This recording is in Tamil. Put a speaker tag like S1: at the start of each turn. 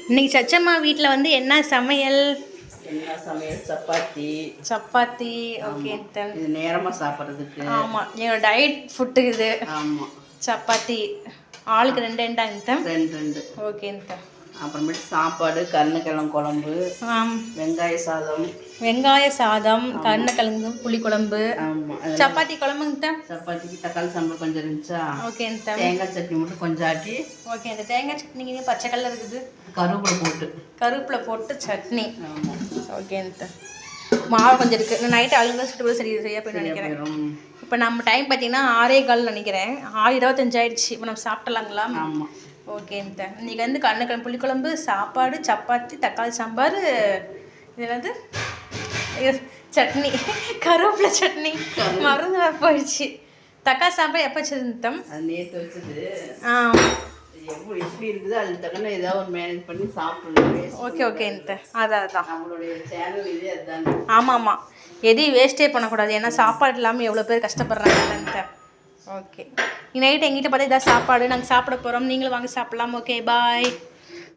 S1: இன்னைக்கு சச்சம்மா வீட்டில் வந்து என்ன சமையல்?
S2: சப்பாத்தி.
S1: சப்பாத்தி. ஓகே.
S2: இது நேரமாக சாப்பிட்றதுக்கு.
S1: ஆமாம், எங்களோட டயட் ஃபுட்டு இது.
S2: ஆமாம்,
S1: சப்பாத்தி ஆளுக்கு 2
S2: 2.
S1: ஓகே.
S2: அப்புறமேட்டு சாப்பாடு, கருணக்கிழங்கு குழம்பு, வெங்காய சாதம்,
S1: கருணக்கிழங்கு புளிக்குழம்பு. சப்பாத்தி குழம்புங்க.
S2: சப்பாத்திக்கு தக்காளி சாம்பார் கொஞ்சம் இருந்துச்சா.
S1: ஓகே.
S2: தேங்காய் சட்னி மட்டும் கொஞ்சம் ஆட்டி.
S1: ஓகே. அந்த தேங்காய் சட்னிக்கு பச்சை கல்ல இருக்குது, கருவேப்பிலை போட்டு சட்னி.
S2: ஆமாம்.
S1: ஓகே. மாவு கொஞ்சம் இருக்குது, நைட்டு அழுங்க சுட்டு சரியாக போய் நினைக்கிறேன். இப்போ நம்ம டைம் பார்த்தீங்கன்னா 6:15 நினைக்கிறேன். 6:25 ஆயிடுச்சு. இப்போ நம்ம சாப்பிடலாங்களா?
S2: ஆமாம்.
S1: ஓகே. இன்றைக்கி வந்து கருணக்கிழங்கு புளிக்குழம்பு, சாப்பாடு, சப்பாத்தி, தக்காளி சாம்பார், இது வந்து சட்னி, கருவேப்பிலை சட்னி. மருந்து போயிடுச்சு. தக்காளி சாம்பார் எப்போ வச்சுருந்தோம்?
S2: நேற்று வச்சது. எப்படி இருக்குது அதுக்கு தக்கன ஏதாவது ஒரு மேனேஜ் பண்ணி சாப்பிடணும்.
S1: ஓகே. அதான்
S2: நம்மளுடைய சேனல் இதே அதுதான்.
S1: ஆமாம், எதையும் வேஸ்ட்டே பண்ணக்கூடாது. ஏன்னா சாப்பாடு இல்லாமல் எவ்வளோ பேர் கஷ்டப்படுறாங்க. ஓகே. நைட்டு எங்கிட்ட பார்த்தா இதான் சாப்பாடு, நாங்கள் சாப்பிட போகிறோம். நீங்களும் வாங்க சாப்பிட்லாம். ஓகே, பாய்.